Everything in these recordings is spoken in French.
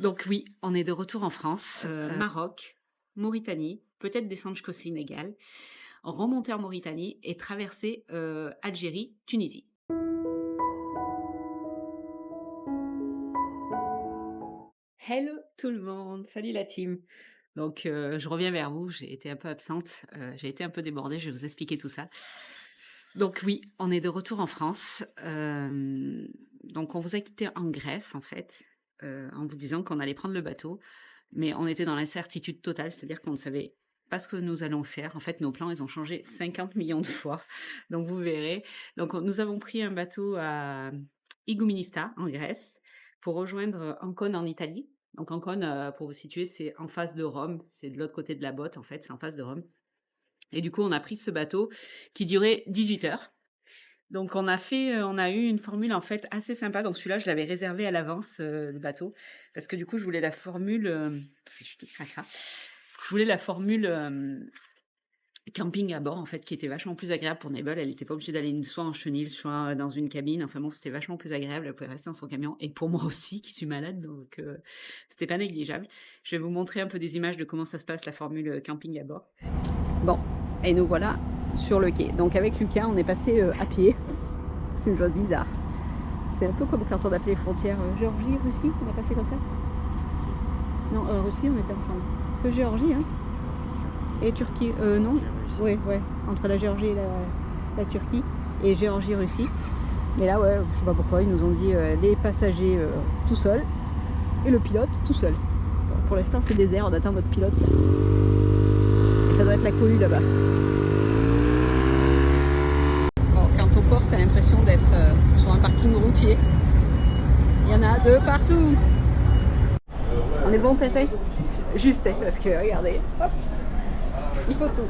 Donc oui, on est de retour en France, Maroc, Mauritanie, peut-être descendre jusqu'au Sénégal, remonter en Mauritanie et traverser, Algérie, Tunisie. Hello tout le monde, salut la team. Donc je reviens vers vous, j'ai été un peu absente, j'ai été un peu débordée, je vais vous expliquer tout ça. Donc oui, on est de retour en France, donc on vous a quitté en Grèce en fait, en vous disant qu'on allait prendre le bateau, mais on était dans l'incertitude totale, c'est-à-dire qu'on ne savait pas ce que nous allons faire. En fait, nos plans, ils ont changé 50 millions de fois, donc vous verrez. Donc nous avons pris un bateau à Igoumenista en Grèce pour rejoindre Ancône en Italie. Donc Ancône, pour vous situer, c'est en face de Rome, c'est de l'autre côté de la botte en fait, c'est en face de Rome. Et du coup, on a pris ce bateau qui durait 18 heures. Donc on a eu une formule en fait assez sympa. Donc celui-là, je l'avais réservé à l'avance, le bateau, parce que du coup, je voulais la formule, je te cracra. Je voulais la formule, camping à bord en fait, qui était vachement plus agréable pour Nebel. Elle était pas obligée d'aller soit en chenil, soit dans une cabine. Enfin bon, c'était vachement plus agréable. Elle pouvait rester dans son camion et pour moi aussi qui suis malade, donc c'était pas négligeable. Je vais vous montrer un peu des images de comment ça se passe la formule, camping à bord. Bon, et nous voilà sur le quai. Donc avec Lucas, on est passé à pied. C'est une chose bizarre. C'est un peu comme quand on a fait les frontières Géorgie, Russie, on a passé comme ça. Non, Russie, on était ensemble. Que Géorgie, hein. Et Turquie, non. Ouais, ouais, entre la Géorgie et la Turquie. Et Géorgie, Russie. Mais là, ouais, je sais pas pourquoi, ils nous ont dit les passagers tout seuls et le pilote tout seul. Bon, pour l'instant, c'est désert, on attend notre pilote. Et ça doit être la cohue là-bas. Bon, quand on porte, t'as l'impression d'être sur un parking routier. Il y en a de partout. On est bon, Tété? Juste, parce que regardez, hop, il faut tout.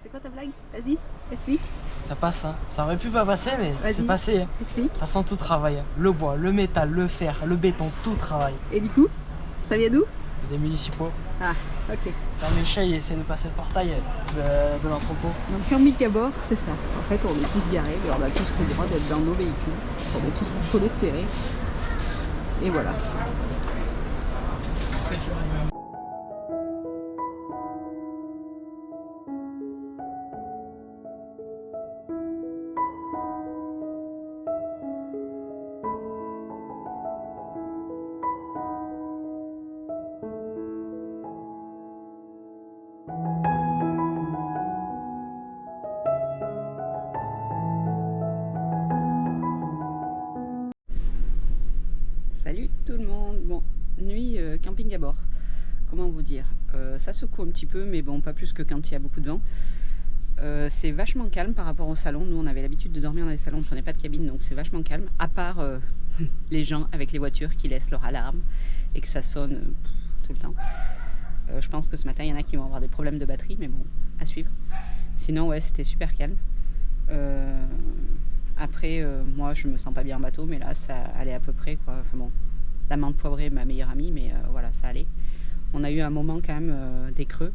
C'est quoi ta blague? Vas-y, explique. Ça passe, hein. Ça aurait pu pas passer, mais c'est passé. Hein. Explique. De toute façon, tout travaille. Le bois, le métal, le fer, le béton, tout travaille. Et du coup, ça vient d'où? Des municipaux. Ah, ok. C'est quand Michel il essaie de passer le portail de l'entrepôt. Donc camping à bord, c'est ça. En fait, on est tous garés, on a tous le droit d'être dans nos véhicules. On est tous collés serrés. Et voilà. Salut tout le monde. Bon, nuit camping à bord. Comment vous dire, ça secoue un petit peu, mais bon, pas plus que quand il y a beaucoup de vent. C'est vachement calme par rapport au salon. Nous, on avait l'habitude de dormir dans les salons, on prenait pas de cabine, donc c'est vachement calme. À part les gens avec les voitures qui laissent leur alarme et que ça sonne tout le temps. Je pense que ce matin, il y en a qui vont avoir des problèmes de batterie, mais bon, à suivre. Sinon, ouais, c'était super calme. Après, moi, je me sens pas bien en bateau, mais là, ça allait à peu près, quoi. Enfin bon, la menthe poivrée, ma meilleure amie, mais voilà, ça allait. On a eu un moment quand même des creux,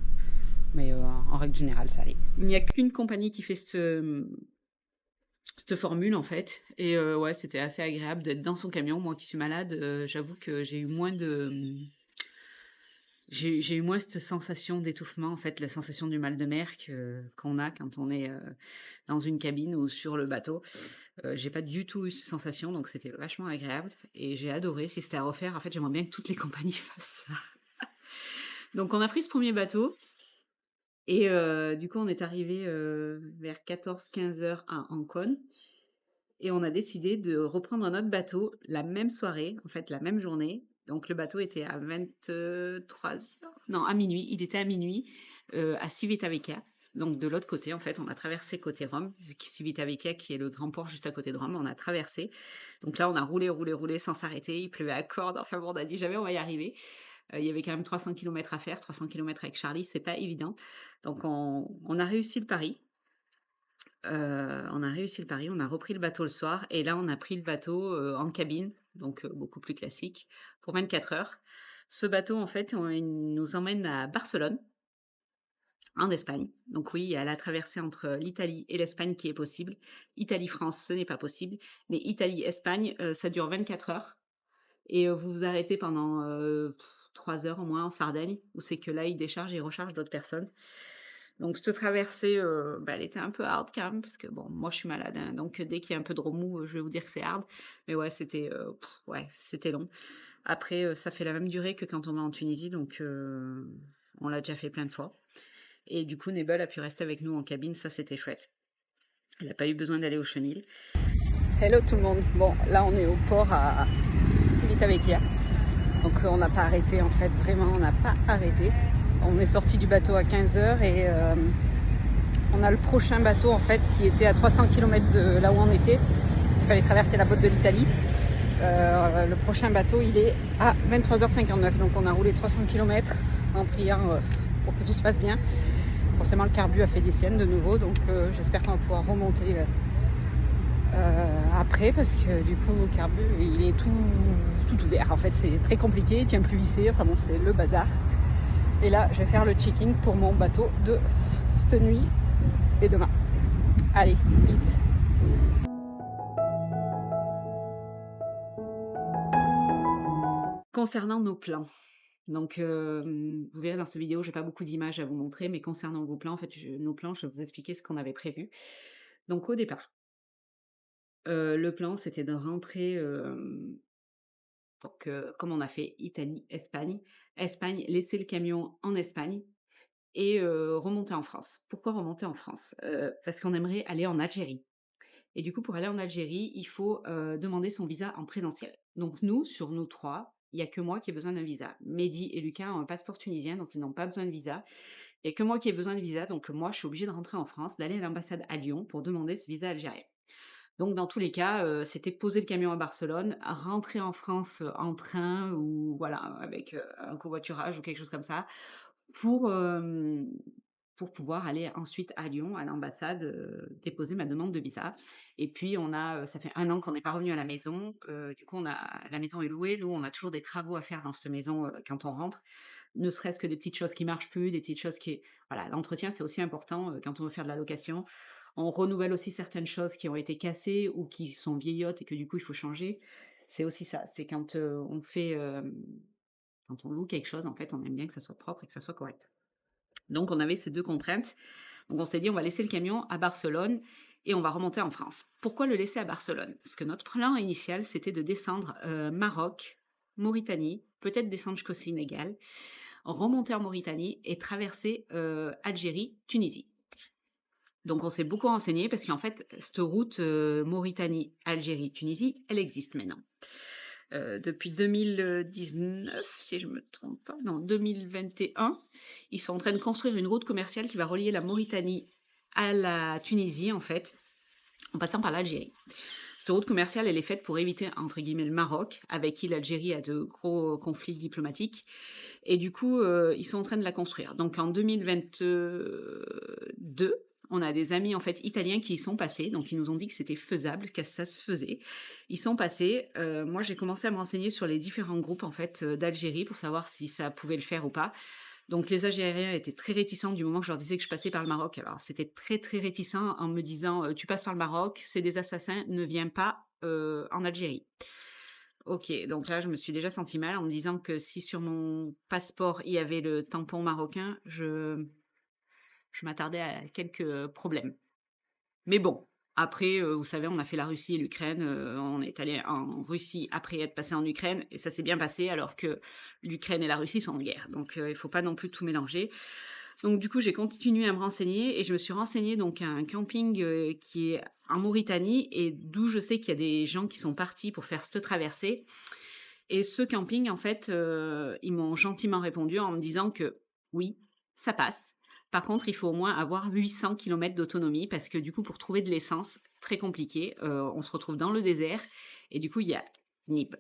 mais en règle générale, ça allait. Il n'y a qu'une compagnie qui fait cette formule, en fait. Et ouais, c'était assez agréable d'être dans son camion. Moi qui suis malade, j'avoue que j'ai eu moins de... J'ai eu moins cette sensation d'étouffement, en fait, la sensation du mal de mer qu'on a quand on est dans une cabine ou sur le bateau. J'ai pas du tout eu cette sensation, donc c'était vachement agréable. Et j'ai adoré. Si c'était à refaire, en fait, j'aimerais bien que toutes les compagnies fassent ça. Donc on a pris ce premier bateau. Et du coup, on est arrivé vers 14-15 heures à Ancône. Et on a décidé de reprendre un autre bateau la même soirée, en fait, la même journée. Donc le bateau était à 23 heures. Non, à minuit. Il était à minuit à Civitavecchia. Donc de l'autre côté, en fait, on a traversé côté Rome. Civitavecchia, qui est le grand port juste à côté de Rome, on a traversé. Donc là, on a roulé sans s'arrêter. Il pleuvait à cordes. Enfin bon, on a dit jamais on va y arriver. Il y avait quand même 300 km à faire. 300 km avec Charlie, c'est pas évident. Donc on a réussi le pari. On a réussi le pari, on a repris le bateau le soir et là, on a pris le bateau, en cabine, donc beaucoup plus classique, pour 24 heures. Ce bateau, en fait, il nous emmène à Barcelone, en Espagne. Donc oui, il y a la traversée entre l'Italie et l'Espagne qui est possible. Italie-France, ce n'est pas possible, mais Italie-Espagne, ça dure 24 heures et vous vous arrêtez pendant, 3 heures au moins en Sardaigne, où c'est que là, ils déchargent et rechargent d'autres personnes. Donc cette traversée, bah, elle était un peu hard quand même parce que bon, moi je suis malade, hein, donc dès qu'il y a un peu de remous, je vais vous dire que c'est hard. Mais ouais, c'était, ouais, c'était long. Après, ça fait la même durée que quand on va en Tunisie, donc on l'a déjà fait plein de fois et du coup, Nebel a pu rester avec nous en cabine, ça c'était chouette. Elle a pas eu besoin d'aller au chenil. Hello tout le monde. Bon, là on est au port à Civitavecchia. Donc on n'a pas arrêté en fait, vraiment on n'a pas arrêté. On est sorti du bateau à 15 h et on a le prochain bateau en fait qui était à 300 km de là où on était. Il fallait traverser la côte de l'Italie. Le prochain bateau il est à 23h59, donc on a roulé 300 km en priant pour que tout se passe bien. Forcément le carbu a fait des siennes de nouveau, donc j'espère qu'on va pouvoir remonter après, parce que du coup le carbu il est tout ouvert en fait, c'est très compliqué, il tient plus vissé, enfin bon c'est le bazar. Et là je vais faire le check-in pour mon bateau de cette nuit et demain. Allez, peace. Concernant nos plans, donc vous verrez dans cette vidéo, j'ai pas beaucoup d'images à vous montrer, mais concernant vos plans, en fait, nos plans, je vais vous expliquer ce qu'on avait prévu. Donc au départ, le plan, c'était de rentrer, donc comme on a fait Italie, Espagne. Espagne, laisser le camion en Espagne et remonter en France. Pourquoi remonter en France? Parce qu'on aimerait aller en Algérie. Et du coup, pour aller en Algérie, il faut, demander son visa en présentiel. Donc nous, sur nous 3, il y a que moi qui ai besoin d'un visa. Mehdi et Lucas ont un passeport tunisien, donc ils n'ont pas besoin de visa. Il y a que moi qui ai besoin de visa, donc moi, je suis obligée de rentrer en France, d'aller à l'ambassade à Lyon pour demander ce visa algérien. Donc dans tous les cas, c'était poser le camion à Barcelone, rentrer en France, en train ou voilà, avec, un covoiturage ou quelque chose comme ça, pour, pour pouvoir aller ensuite à Lyon, à l'ambassade, déposer ma demande de visa. Et puis on a, ça fait 1 an qu'on n'est pas revenu à la maison, du coup on a la maison est louée, nous on a toujours des travaux à faire dans cette maison, quand on rentre. Ne serait-ce que des petites choses qui marchent plus, des petites choses qui voilà, l'entretien c'est aussi important, quand on veut faire de la location. On renouvelle aussi certaines choses qui ont été cassées ou qui sont vieillottes et que du coup il faut changer. C'est aussi ça, c'est quand, on fait, quand on loue quelque chose, en fait, on aime bien que ça soit propre et que ça soit correct. Donc on avait ces 2 contraintes. Donc on s'est dit: «On va laisser le camion à Barcelone et on va remonter en France». Pourquoi le laisser à Barcelone? Parce que notre plan initial, c'était de descendre, Maroc, Mauritanie, peut-être descendre jusqu'au Sénégal, remonter en Mauritanie et traverser, Algérie, Tunisie. Donc on s'est beaucoup renseigné parce qu'en fait, cette route, Mauritanie, Algérie, Tunisie, elle existe maintenant. Depuis 2019, si je me trompe pas, non 2021, ils sont en train de construire une route commerciale qui va relier la Mauritanie à la Tunisie en fait, en passant par l'Algérie. Cette route commerciale, elle est faite pour éviter entre guillemets «le Maroc», avec qui l'Algérie a de gros conflits diplomatiques et du coup, ils sont en train de la construire. Donc en 2022, on a des amis en fait italiens qui y sont passés, donc ils nous ont dit que c'était faisable, que ça se faisait. Ils sont passés, moi j'ai commencé à me renseigner sur les différents groupes en fait, d'Algérie pour savoir si ça pouvait le faire ou pas. Donc les Algériens étaient très réticents du moment que je leur disais que je passais par le Maroc. Alors c'était très, très réticent en me disant, «Tu passes par le Maroc, c'est des assassins, ne viens pas, en Algérie». OK, donc là, je me suis déjà sentie mal en me disant que si sur mon passeport, il y avait le tampon marocain, je m'attardais à quelques, problèmes. Mais bon, après, vous savez, on a fait la Russie et l'Ukraine, on est allé en Russie après être passé en Ukraine et ça s'est bien passé alors que l'Ukraine et la Russie sont en guerre. Donc il faut pas non plus tout mélanger. Donc du coup, j'ai continué à me renseigner et je me suis renseignée donc à un camping, qui est en Mauritanie et d'où je sais qu'il y a des gens qui sont partis pour faire cette traversée et ce camping, en fait, ils m'ont gentiment répondu en me disant que oui, ça passe. Par contre, il faut au moins avoir 800 kilomètres d'autonomie parce que du coup, pour trouver de l'essence, très compliqué. On se retrouve dans le désert et du coup, il y a Nib.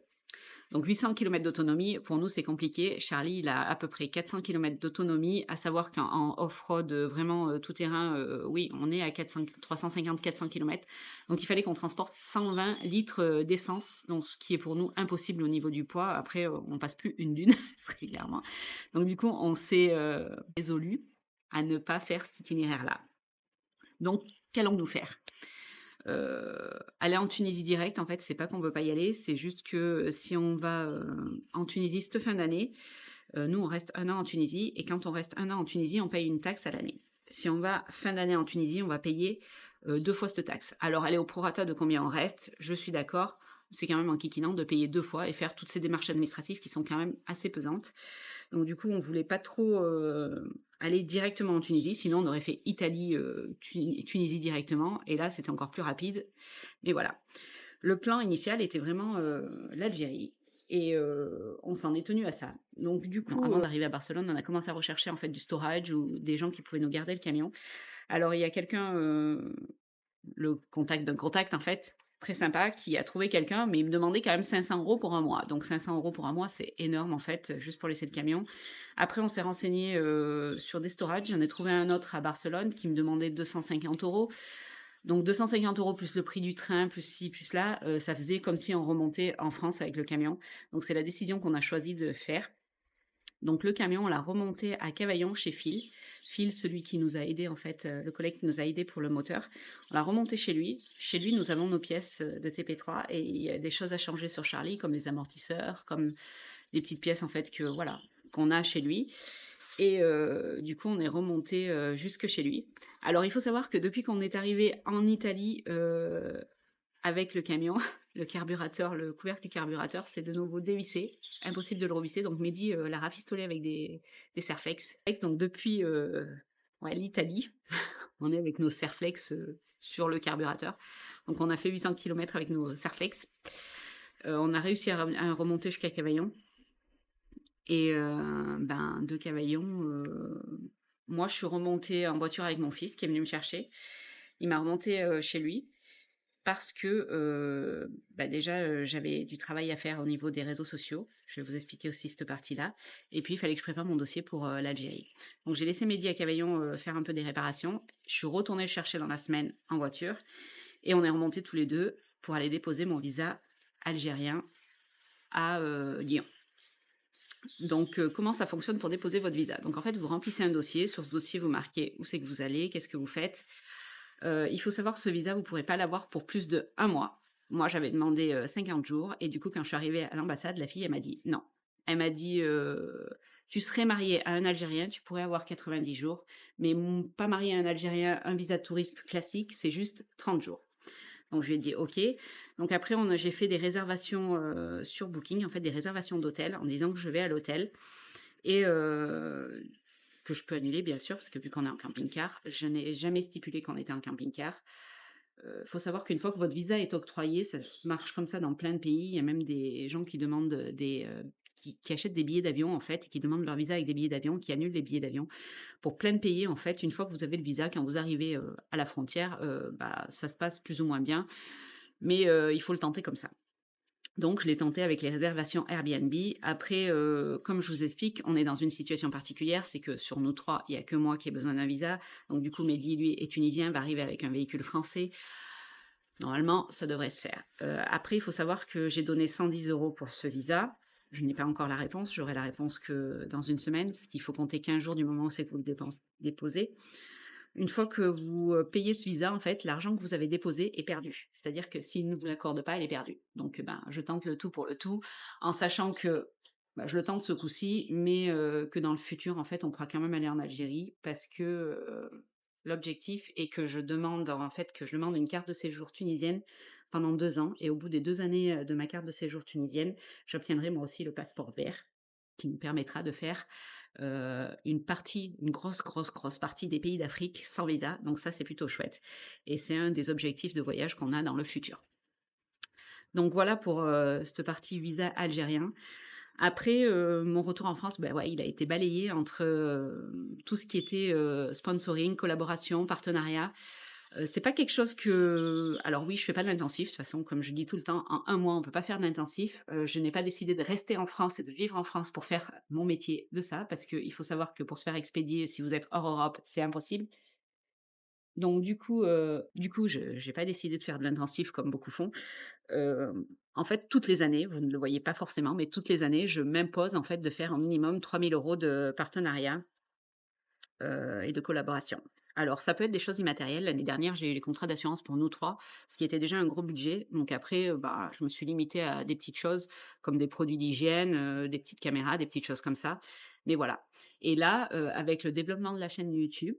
Donc 800 kilomètres d'autonomie, pour nous, c'est compliqué. Charlie, il a à peu près 400 kilomètres d'autonomie, à savoir qu'en off-road, vraiment tout terrain, oui, on est à 350-400 kilomètres. Donc il fallait qu'on transporte 120 litres d'essence, donc ce qui est pour nous impossible au niveau du poids. Après, on passe plus une dune, très clairement. Donc du coup, on s'est résolu à ne pas faire cet itinéraire-là. Donc, qu'allons-nous faire? Aller en Tunisie direct, en fait, c'est pas qu'on veut pas y aller, c'est juste que si on va, en Tunisie cette fin d'année, nous, on reste 1 an en Tunisie et quand on reste 1 an en Tunisie, on paye une taxe à l'année. Si on va fin d'année en Tunisie, on va payer, 2 fois cette taxe. Alors elle est au prorata de combien on reste, je suis d'accord, c'est quand même enquiquinant de payer 2 fois et faire toutes ces démarches administratives qui sont quand même assez pesantes. Donc du coup, on voulait pas trop, aller directement en Tunisie, sinon on aurait fait Italie, Tunisie directement et là, c'était encore plus rapide. Mais voilà. Le plan initial était vraiment, l'Algérie et on s'en est tenu à ça. Donc du coup, avant d'arriver à Barcelone, on a commencé à rechercher en fait du storage ou des gens qui pouvaient nous garder le camion. Alors il y a quelqu'un, le contact d'un contact en fait, très sympa, qui a trouvé quelqu'un, mais il me demandait quand même 500 € pour un mois. Donc 500 € pour un mois, c'est énorme en fait, juste pour laisser le camion. Après, on s'est renseigné sur des storages. J'en ai trouvé un autre à Barcelone qui me demandait 250 €. Donc 250 € plus le prix du train, plus ci, plus là, ça faisait comme si on remontait en France avec le camion. Donc c'est la décision qu'on a choisi de faire. Donc le camion, on l'a remonté à Cavaillon chez Phil. Phil, celui qui nous a aidé en fait, le collègue qui nous a aidé pour le moteur. On l'a remonté chez lui. Chez lui, nous avons nos pièces de TP3 et il y a des choses à changer sur Charlie, comme les amortisseurs, comme des petites pièces en fait que voilà qu'on a chez lui. Et du coup, on est remonté jusque chez lui. Alors, il faut savoir que depuis qu'on est arrivé en Italie avec le camion, le carburateur, le couvercle du carburateur, c'est de nouveau dévissé. Impossible de le revisser. Donc, Mehdi l'a rafistolé avec des Serflex. Donc, depuis ouais, l'Italie, on est avec nos Serflex sur le carburateur. Donc, on a fait 800 km avec nos Serflex. On a réussi à remonter jusqu'à Cavaillon. Et ben, de Cavaillon, moi, je suis remontée en voiture avec mon fils qui est venu me chercher. Il m'a remontée chez lui parce que bah, déjà, j'avais du travail à faire au niveau des réseaux sociaux. Je vais vous expliquer aussi cette partie-là. Et puis, il fallait que je prépare mon dossier pour l'Algérie. Donc, j'ai laissé Mehdi à Cavaillon faire un peu des réparations. Je suis retournée le chercher dans la semaine en voiture. Et on est remontés tous les deux pour aller déposer mon visa algérien à Lyon. Donc, comment ça fonctionne pour déposer votre visa? Donc, en fait, vous remplissez un dossier. Sur ce dossier, vous marquez où c'est que vous allez, qu'est-ce que vous faites. Il faut savoir que ce visa, vous ne pourrez pas l'avoir pour plus d'1 mois. Moi, j'avais demandé 50 jours. Et du coup, quand je suis arrivée à l'ambassade, la fille, elle m'a dit non. Elle m'a dit tu serais mariée à un Algérien, tu pourrais avoir 90 jours. Mais pas mariée à un Algérien, un visa de tourisme classique, c'est juste 30 jours. Donc je lui ai dit OK. Donc après j'ai fait des réservations sur Booking, en fait des réservations d'hôtel en disant que je vais à l'hôtel et que je peux annuler bien sûr parce que vu qu'on est en camping-car, je n'ai jamais stipulé qu'on était en camping-car. Faut savoir qu'une fois que votre visa est octroyé, ça marche comme ça dans plein de pays. Il y a même des gens qui demandent qui achètent des billets d'avion en fait, qui demandent leur visa avec des billets d'avion, qui annulent les billets d'avion. Pour plein de pays en fait, une fois que vous avez le visa, quand vous arrivez à la frontière, bah, ça se passe plus ou moins bien, mais il faut le tenter comme ça. Donc, je l'ai tenté avec les réservations Airbnb. Après, comme je vous explique, on est dans une situation particulière, c'est que sur nous trois, il n'y a que moi qui ai besoin d'un visa. Donc, du coup, Mehdi, lui, est tunisien, va arriver avec un véhicule français. Normalement, ça devrait se faire. Après, il faut savoir que j'ai donné 110 € pour ce visa. Je n'ai pas encore la réponse. J'aurai la réponse que dans une semaine, parce qu'il faut compter 15 jours du moment où c'est que vous le déposez. Une fois que vous payez ce visa, en fait, l'argent que vous avez déposé est perdu. C'est-à-dire que s'il ne vous l'accorde pas, il est perdu. Donc, ben, je tente le tout pour le tout, en sachant que bah, je le tente ce coup-ci, mais que dans le futur, en fait, on pourra quand même aller en Algérie parce que l'objectif est que je demande, en fait, que je demande une carte de séjour tunisienne pendant 2 ans. Et au bout des 2 années de ma carte de séjour tunisienne, j'obtiendrai moi aussi le passeport vert qui me permettra de faire une grosse partie des pays d'Afrique sans visa. Donc ça, c'est plutôt chouette. Et c'est un des objectifs de voyage qu'on a dans le futur. Donc voilà pour cette partie visa algérien. Après, mon retour en France, ben ouais, il a été balayé entre tout ce qui était sponsoring, collaboration, partenariat. C'est pas quelque chose que alors oui, je fais pas de l'intensif, de toute façon, comme je dis tout le temps, en 1 mois, on peut pas faire de l'intensif. Je n'ai pas décidé de rester en France et de vivre en France pour faire mon métier de ça, parce qu'il faut savoir que pour se faire expédier, si vous êtes hors Europe, c'est impossible. Donc du coup, je j'ai pas décidé de faire de l'intensif comme beaucoup font. En fait, toutes les années, vous ne le voyez pas forcément, mais toutes les années, je m'impose, en fait, de faire un minimum 3 000 € de partenariat, et de collaboration. Alors, ça peut être des choses immatérielles. L'année dernière, j'ai eu les contrats d'assurance pour nous 3, ce qui était déjà un gros budget. Donc après, bah, je me suis limitée à des petites choses comme des produits d'hygiène, des petites caméras, des petites choses comme ça. Mais voilà. Et là, avec le développement de la chaîne YouTube,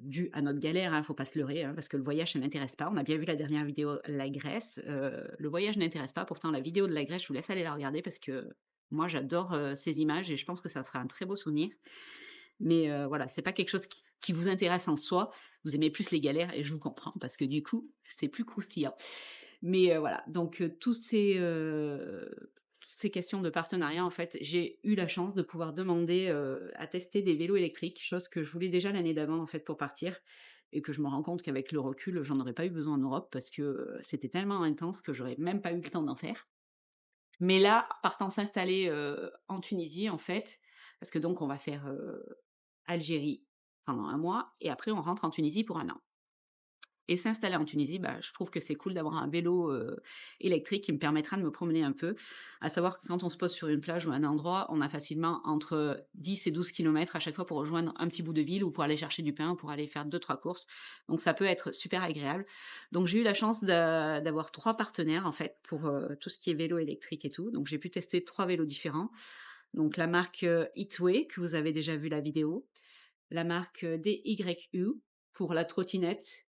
dû à notre galère, hein, faut pas se leurrer, hein, parce que le voyage, ça n'intéresse pas. On a bien vu la dernière vidéo, la Grèce. Le voyage n'intéresse pas. Pourtant, la vidéo de la Grèce, je vous laisse aller la regarder parce que moi, j'adore, ces images et je pense que ça sera un très beau souvenir. Mais voilà, c'est pas quelque chose qui vous intéresse en soi. Vous aimez plus les galères et je vous comprends parce que du coup, c'est plus croustillant. Mais voilà, donc toutes ces questions de partenariat, en fait, j'ai eu la chance de pouvoir demander, à tester des vélos électriques, chose que je voulais déjà l'année d'avant, en fait, pour partir et que je me rends compte qu'avec le recul, j'en aurais pas eu besoin en Europe parce que, c'était tellement intense que j'aurais même pas eu le temps d'en faire. Mais là, partant s'installer, en Tunisie, en fait, parce que donc on va faire, Algérie pendant 1 mois et après on rentre en Tunisie pour 1 an. Et s'installer en Tunisie, bah, je trouve que c'est cool d'avoir un vélo, électrique qui me permettra de me promener un peu. À savoir que quand on se pose sur une plage ou un endroit, on a facilement entre 10 et 12 kilomètres à chaque fois pour rejoindre un petit bout de ville ou pour aller chercher du pain, ou pour aller faire deux trois courses. Donc ça peut être super agréable. Donc j'ai eu la chance d'avoir 3 partenaires en fait pour, tout ce qui est vélo électrique et tout. Donc j'ai pu tester 3 vélos différents. Donc la marque, Hitway que vous avez déjà vu la vidéo, la marque, DYU pour la trottinette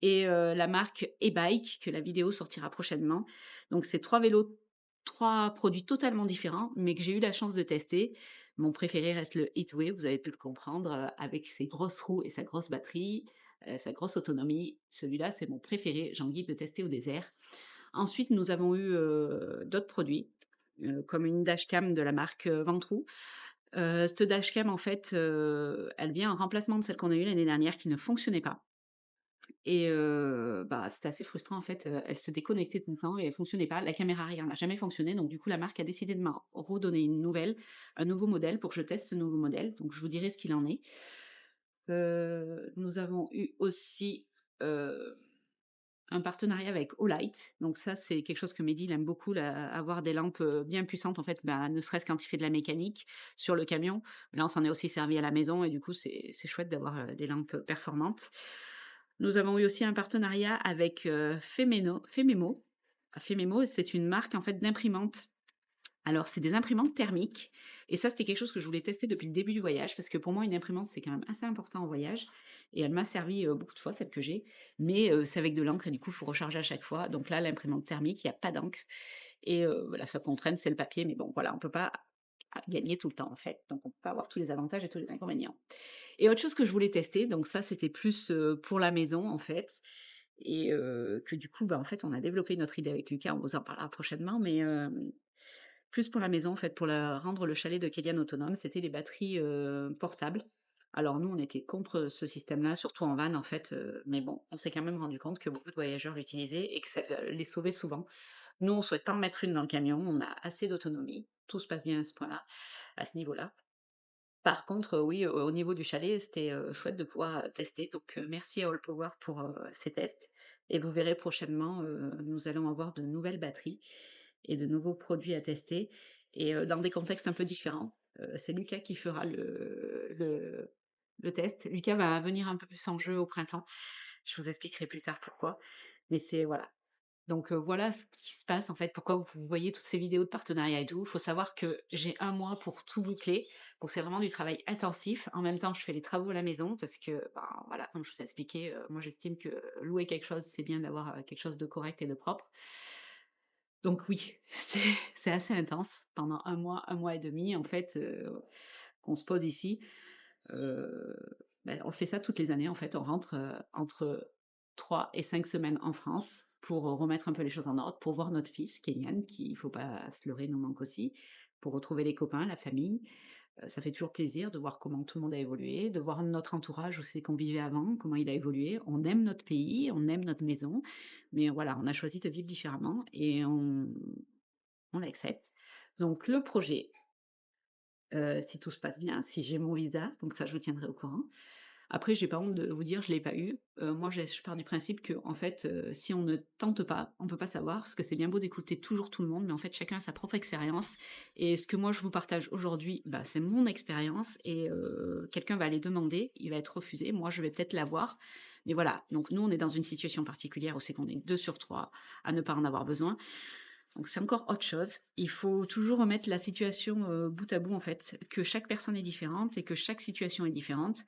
et la marque e-bike que la vidéo sortira prochainement. Donc c'est 3 vélos, 3 produits totalement différents, mais que j'ai eu la chance de tester. Mon préféré reste le Heatway, vous avez pu le comprendre, avec ses grosses roues et sa grosse batterie, sa grosse autonomie. Celui-là, c'est mon préféré, j'ai envie de le tester au désert. Ensuite, nous avons eu, d'autres produits, comme une dashcam de la marque, Ventrou. Cette dashcam en fait, elle vient en remplacement de celle qu'on a eue l'année dernière qui ne fonctionnait pas. Et bah, c'était assez frustrant en fait, elle se déconnectait tout le temps et elle fonctionnait pas. La caméra arrière n'a jamais fonctionné, donc du coup la marque a décidé de m'en redonner une nouvelle, un nouveau modèle pour que je teste ce nouveau modèle, donc je vous dirai ce qu'il en est. Nous avons eu aussi, heu, un partenariat avec Olight, donc ça c'est quelque chose que Mehdi il aime beaucoup là, avoir des lampes, bien puissantes en fait, bah, ne serait-ce quand il fait de la mécanique sur le camion. Là on s'en est aussi servi à la maison et du coup c'est chouette d'avoir, des lampes performantes. Nous avons eu aussi un partenariat avec, Fememo. Fememo, c'est une marque en fait d'imprimantes. Alors c'est des imprimantes thermiques et ça, c'était quelque chose que je voulais tester depuis le début du voyage parce que pour moi une imprimante, c'est quand même assez important en voyage et elle m'a servi, beaucoup de fois celle que j'ai, mais c'est avec de l'encre et du coup, il faut recharger à chaque fois. Donc là, l'imprimante thermique, il y a pas d'encre et la seule contrainte, c'est le papier, mais bon voilà, on peut pas gagner tout le temps en fait, donc on peut pas avoir tous les avantages et tous les inconvénients. Et autre chose que je voulais tester, donc ça, c'était plus, pour la maison, en fait et que du coup, bah, en fait, on a développé notre idée avec Lucas, on vous en parlera prochainement, mais plus pour la maison, en fait, pour la rendre le chalet de Kélian autonome, c'était les batteries, portables. Alors nous, on était contre ce système-là, surtout en van, en fait, mais bon, on s'est quand même rendu compte que beaucoup de voyageurs l'utilisaient et que ça, les sauvait souvent. Nous, on souhaite pas en mettre une dans le camion, on a assez d'autonomie, tout se passe bien à ce point-là, à ce niveau-là. Par contre, oui, au niveau du chalet, c'était, chouette de pouvoir, tester donc merci à Allpower pour, ces tests et vous verrez prochainement, nous allons avoir de nouvelles batteries et de nouveaux produits à tester et dans des contextes un peu différents. C'est Lucas qui fera le test. Lucas va venir un peu plus en jeu au printemps. Je vous expliquerai plus tard pourquoi, mais c'est voilà, donc voilà ce qui se passe en fait, pourquoi vous voyez toutes ces vidéos de partenariat et tout. Il faut savoir que j'ai 1 mois pour tout boucler, donc c'est vraiment du travail intensif. En même temps, je fais les travaux à la maison parce que, ben, voilà, comme je vous ai expliqué, moi j'estime que louer quelque chose, c'est bien d'avoir, quelque chose de correct et de propre. Donc oui, c'est assez intense pendant 1 mois et demi en fait, qu'on se pose ici. Heu, on fait ça toutes les années en fait, on rentre, entre 3 et 5 semaines en France pour, remettre un peu les choses en ordre, pour voir notre fils Kenyan qui, il faut pas se leurrer, nous manque aussi, pour retrouver les copains, la famille. Ça fait toujours plaisir de voir comment tout le monde a évolué, de voir notre entourage aussi qu'on vivait avant, comment il a évolué. On aime notre pays, on aime notre maison, mais voilà, on a choisi de vivre différemment et on accepte. Donc le projet, si tout se passe bien, si j'ai mon visa, donc ça je vous tiendrai au courant. Après, j'ai pas honte de vous dire, je l'ai pas eu. Moi, je pars du principe que, en fait, si on ne tente pas, on peut pas savoir, parce que c'est bien beau d'écouter toujours tout le monde, mais en fait, chacun a sa propre expérience. Et ce que moi, je vous partage aujourd'hui, bah, c'est mon expérience et quelqu'un va aller demander, il va être refusé. Moi, je vais peut-être l'avoir. Mais voilà, donc nous, on est dans une situation particulière où c'est qu'on est 2 sur 3 à ne pas en avoir besoin. Donc c'est encore autre chose. Il faut toujours remettre la situation, bout à bout, en fait, que chaque personne est différente et que chaque situation est différente.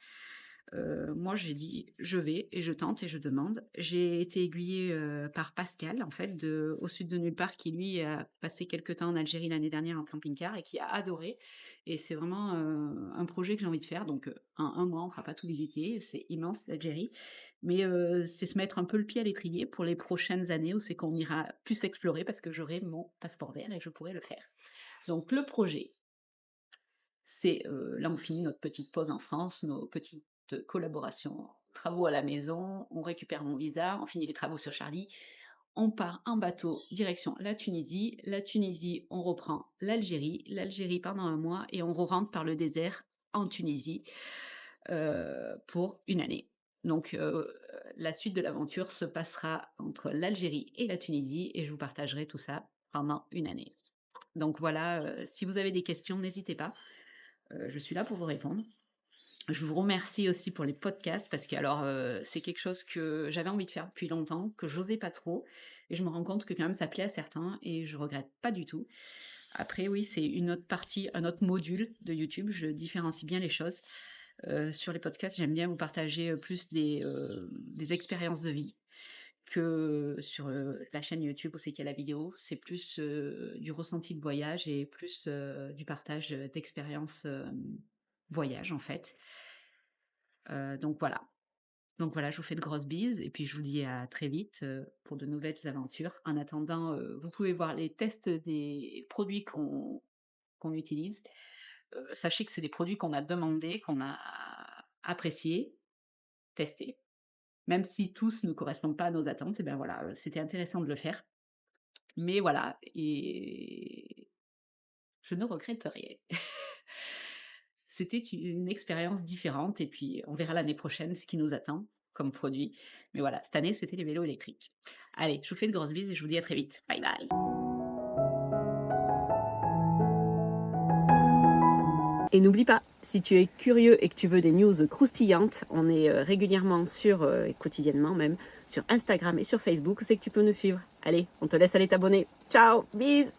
Moi, j'ai dit: «Je vais et je tente et je demande». J'ai été aiguillée, par Pascal, en fait, de Au sud de nulle part, qui lui a passé quelque temps en Algérie l'année dernière en camping-car et qui a adoré et c'est vraiment, un projet que j'ai envie de faire donc en 1 mois, on ne fera pas tout visiter, c'est immense l'Algérie, mais c'est se mettre un peu le pied à l'étrier pour les prochaines années où c'est qu'on ira plus explorer parce que j'aurai mon passeport vert et je pourrai le faire. Donc le projet, c'est, là, on finit notre petite pause en France, nos petites collaborations, travaux à la maison, on récupère mon visa, on finit les travaux sur Charlie, on part en bateau direction la Tunisie, on reprend l'Algérie pendant 1 mois et on re-rentre par le désert en Tunisie, pour 1 année. Donc la suite de l'aventure se passera entre l'Algérie et la Tunisie et je vous partagerai tout ça pendant 1 année. Donc voilà, si vous avez des questions, n'hésitez pas. Je suis là pour vous répondre. Je vous remercie aussi pour les podcasts parce que alors, c'est quelque chose que j'avais envie de faire depuis longtemps, que j'osais pas trop et je me rends compte que quand même ça plaît à certains et je regrette pas du tout. Après oui, c'est une autre partie, un autre module de YouTube, je différencie bien les choses. Sur les podcasts, j'aime bien vous partager, plus des expériences de vie que sur, la chaîne YouTube où c'est qu'il y a la vidéo. C'est plus, du ressenti de voyage et plus, du partage, d'expériences, voyage en fait. Donc voilà. Donc voilà, je vous fais de grosses bises et puis je vous dis à très vite, pour de nouvelles aventures. En attendant, vous pouvez voir les tests des produits qu'on utilise. Sachez que c'est des produits qu'on a demandés, qu'on a appréciés, testés. Même si tous ne correspondent pas à nos attentes et ben voilà, c'était intéressant de le faire. Mais voilà et je ne regrette rien. C'était une expérience différente et puis on verra l'année prochaine ce qui nous attend comme produit. Mais voilà, cette année, c'était les vélos électriques. Allez, je vous fais de grosses bises et je vous dis à très vite. Bye bye. Et n'oublie pas, si tu es curieux et que tu veux des news croustillantes, on est régulièrement et quotidiennement même, sur Instagram et sur Facebook, où c'est que tu peux nous suivre. Allez, on te laisse aller t'abonner. Ciao, bisous.